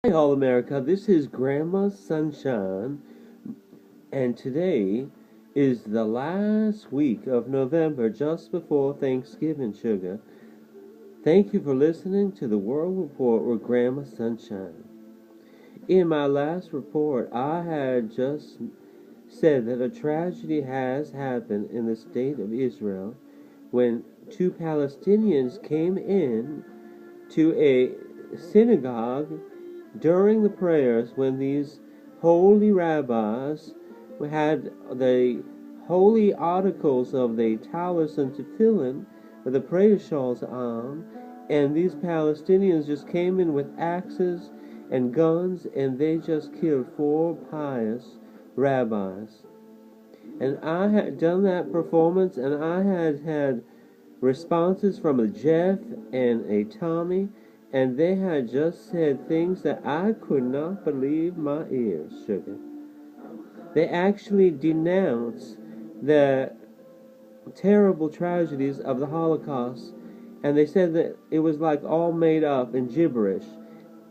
Hi, All America. This is Grandma Sunshine, and today is the last week of November, just before Thanksgiving, sugar. Thank you for listening to the World Report with Grandma Sunshine. In my last report, I had just said that a tragedy has happened in the state of Israel when two Palestinians came in to a synagogue during the prayers when these holy rabbis had the holy articles of the talus and tefillin with the prayer shawls on, and these Palestinians just came in with axes and guns, and they just killed four pious rabbis. And I had done that performance, and I had responses from a Jeff and a Tommy, and they had just said things that I could not believe my ears, sugar. They actually denounced the terrible tragedies of the Holocaust, and they said that it was like all made up and gibberish.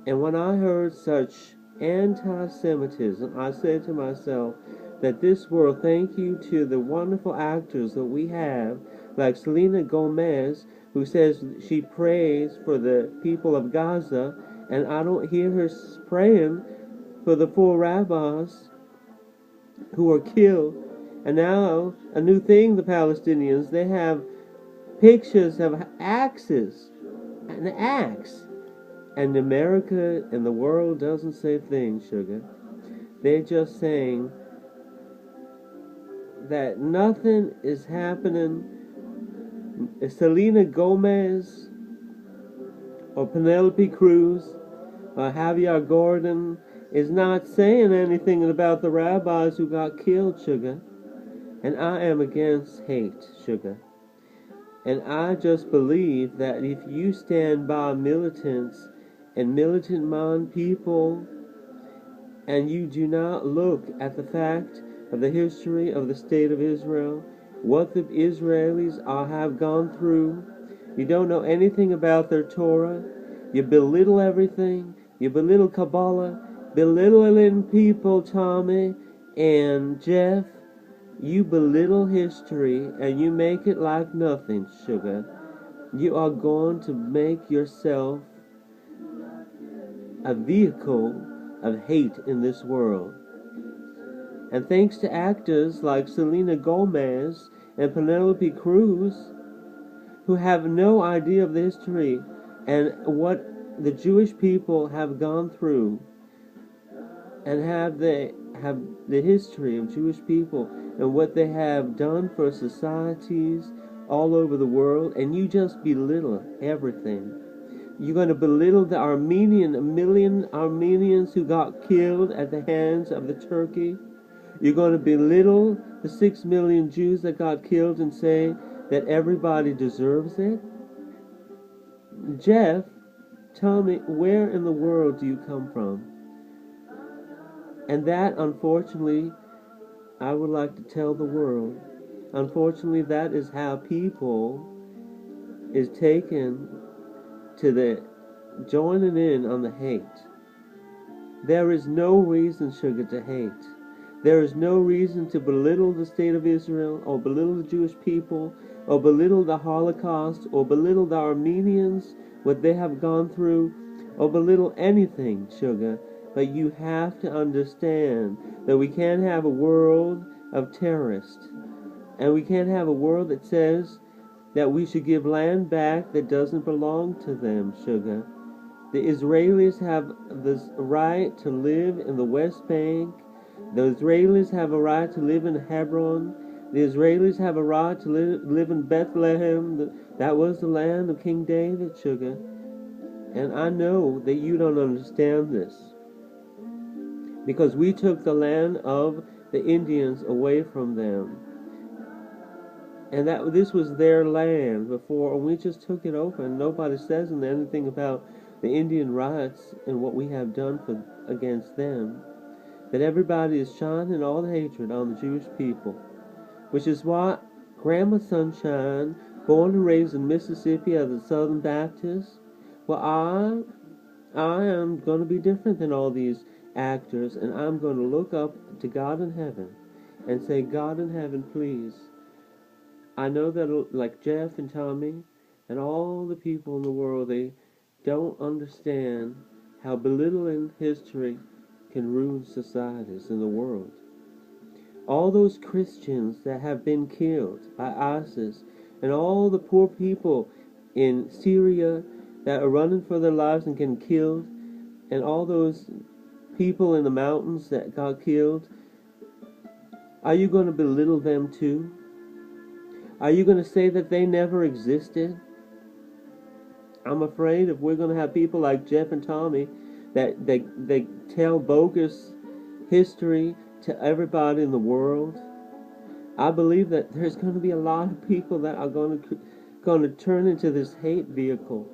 And when I heard such anti-Semitism, I said to myself that this world, thank you to the wonderful actors that we have, like Selena Gomez, who says she prays for the people of Gaza, and I don't hear her praying for the four rabbis who were killed. And now, a new thing, the Palestinians, they have pictures of axes, an axe. And America and the world doesn't say a thing, sugar. They're just saying that nothing is happening. Selena Gomez or Penelope Cruz or Javier Gordon is not saying anything about the rabbis who got killed, sugar. And I am against hate, sugar. And I just believe that if you stand by militants and militant-minded people, and you do not look at the fact of the history of the state of Israel, what the Israelis have gone through, you don't know anything about their Torah, you belittle everything, you belittle Kabbalah, belittling people, Tommy and Jeff, you belittle history and you make it like nothing, sugar. You are going to make yourself a vehicle of hate in this world. And thanks to actors like Selena Gomez and Penelope Cruz, who have no idea of the history and what the Jewish people have gone through, and have the history of Jewish people and what they have done for societies all over the world, and you just belittle everything. You're going to belittle the million Armenians who got killed at the hands of the Turkey. You're going to belittle the 6 million Jews that got killed and say that everybody deserves it. Jeff, tell me, where in the world do you come from? And that, unfortunately, I would like to tell the world, unfortunately, that is how people is taken to the joining in on the hate. There is no reason, sugar, to hate. There is no reason to belittle the state of Israel, or belittle the Jewish people, or belittle the Holocaust, or belittle the Armenians, what they have gone through, or belittle anything, sugar. But you have to understand that we can't have a world of terrorists. And we can't have a world that says that we should give land back that doesn't belong to them, sugar. The Israelis have the right to live in the West Bank. The Israelis have a right to live in Hebron. The Israelis have a right to live in Bethlehem. That was the land of King David, sugar. And I know that you don't understand this, because we took the land of the Indians away from them. And that this was their land before, and we just took it over, and nobody says anything about the Indian rights and what we have done against them. That everybody is shining all the hatred on the Jewish people, which is why Grandma Sunshine, born and raised in Mississippi as a Southern Baptist, well, I I am going to be different than all these actors, and I'm going to look up to God in heaven and say, God in heaven, please. I know that like Jeff and Tommy and all the people in the world, they don't understand how belittling history can ruin societies in the world. All those Christians that have been killed by ISIS and all the poor people in Syria that are running for their lives and getting killed, and all those people in the mountains that got killed, are you going to belittle them too? Are you going to say that they never existed? I'm afraid if we're going to have people like Jeff and Tommy that they tell bogus history to everybody in the world, I believe that there's going to be a lot of people that are going to turn into this hate vehicle.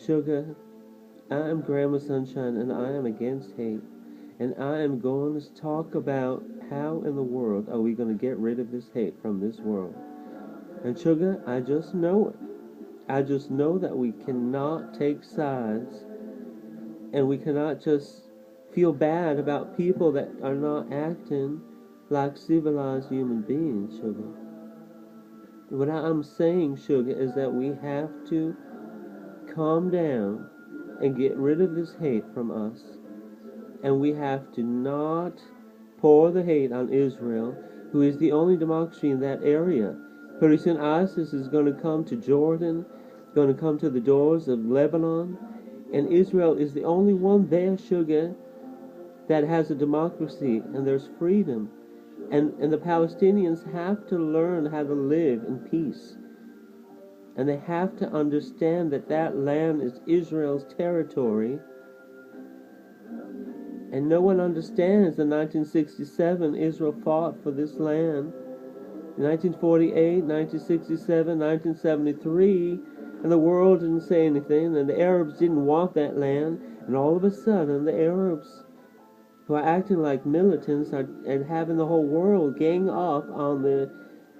Sugar, I am Grandma Sunshine, and I am against hate. And I am going to talk about how in the world are we going to get rid of this hate from this world. And Sugar, I just know it. I just know that we cannot take sides, and we cannot just feel bad about people that are not acting like civilized human beings, Sugar. What I'm saying, Sugar, is that we have to calm down and get rid of this hate from us. And we have to not pour the hate on Israel, who is the only democracy in that area. Pretty soon ISIS is going to come to Jordan, going to come to the doors of Lebanon, and Israel is the only one there, Sugar, that has a democracy and there's freedom. And the Palestinians have to learn how to live in peace. And they have to understand that that land is Israel's territory. And no one understands that in 1967 Israel fought for this land. In 1948, 1967, 1973, and the world didn't say anything, and the Arabs didn't want that land, and all of a sudden the Arabs, who are acting like militants, are having the whole world gang up on the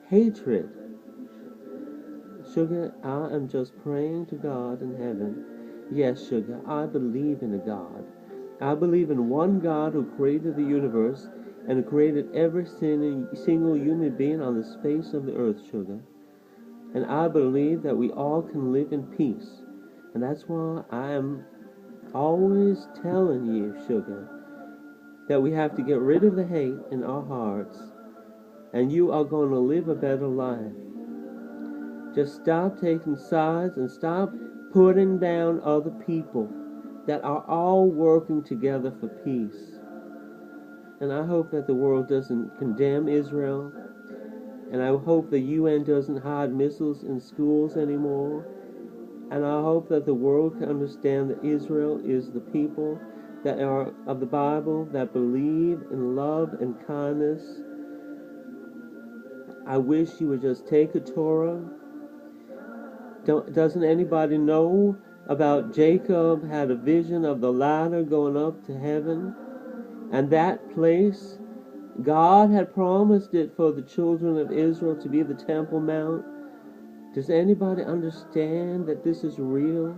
hatred. Sugar, I am just praying to God in heaven. Yes, Sugar, I believe in a God. I believe in one God who created the universe and who created every single human being on the face of the earth, Sugar. And I believe that we all can live in peace. And that's why I am always telling you, Sugar, that we have to get rid of the hate in our hearts, and you are going to live a better life. Just stop taking sides and stop putting down other people that are all working together for peace. And I hope that the world doesn't condemn Israel, and I hope the UN doesn't hide missiles in schools anymore, and I hope that the world can understand that Israel is the people that are of the Bible, that believe in love and kindness. I wish you would just take a Torah. Doesn't anybody know about Jacob had a vision of the ladder going up to heaven? And that place, God had promised it for the children of Israel to be the Temple Mount. Does anybody understand that this is real?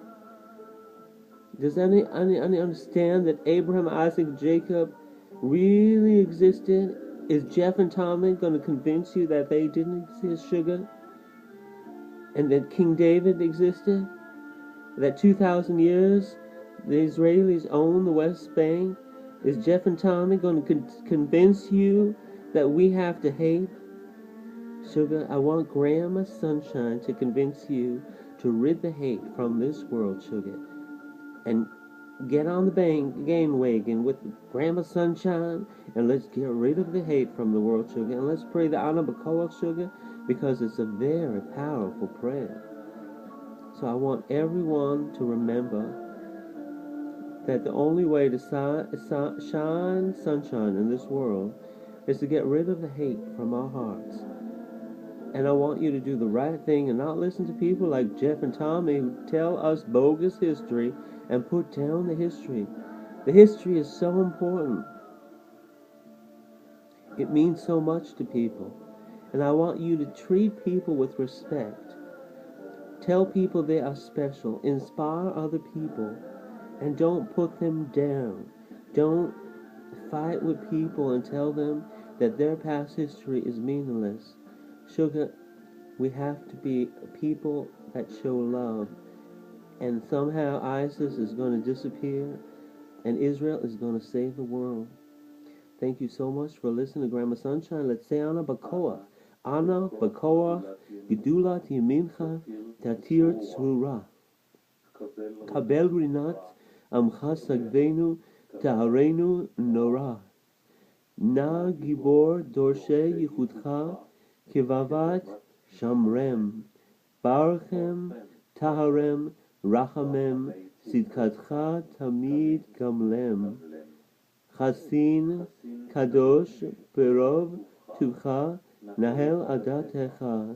Does any understand that Abraham, Isaac, Jacob really existed? Is Jeff and Tommy going to convince you that they didn't exist, Sugar? And that King David existed? That 2,000 years the Israelis own the West Bank? Is Jeff and Tommy going to convince you that we have to hate? Sugar, I want Grandma Sunshine to convince you to rid the hate from this world, Sugar. And get on the game wagon with Grandma Sunshine, and let's get rid of the hate from the world, Sugar. And let's pray the Anabakoa, Sugar, because it's a very powerful prayer. So I want everyone to remember that the only way to shine sunshine in this world is to get rid of the hate from our hearts. And I want you to do the right thing and not listen to people like Jeff and Tommy who tell us bogus history and put down the history. The history is so important. It means so much to people. And I want you to treat people with respect. Tell people they are special. Inspire other people. And don't put them down. Don't fight with people and tell them that their past history is meaningless. Sugar, we have to be people that show love. And somehow ISIS is going to disappear and Israel is going to save the world. Thank you so much for listening to Grandma Sunshine. Let's say Anna Bakoach. Anna Bakoach, Gedulat Yemincha, Tatir Tzrura. Kabel Rinat, Amcha Sagvenu, Taharenu Nora. Na Gibor Dorshe Yichudcha, Kivavat Shamrem. Barchem, Taharem, Rachamem, Sidkatcha Tamid Gamlem. Chasin, Kadosh, Perov, Tucha, Nahel Adatecha,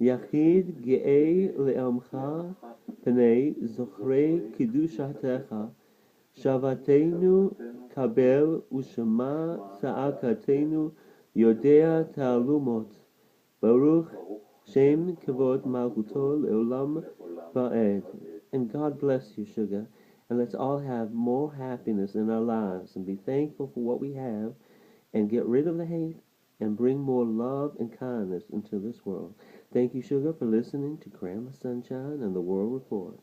Yachid Ge'ei Le'amcha, Pnei Zochrei Kiddushatecha, Shavatenu Kabel Ushema Sa'akatenu Yodea Ta'alumot, Baruch Shem Kavod Malchuto Le'olam Va'ed. And God bless you, Sugar. And let's all have more happiness in our lives and be thankful for what we have and get rid of the hate and bring more love and kindness into this world. Thank you, Sugar, for listening to Grandma Sunshine and the World Report.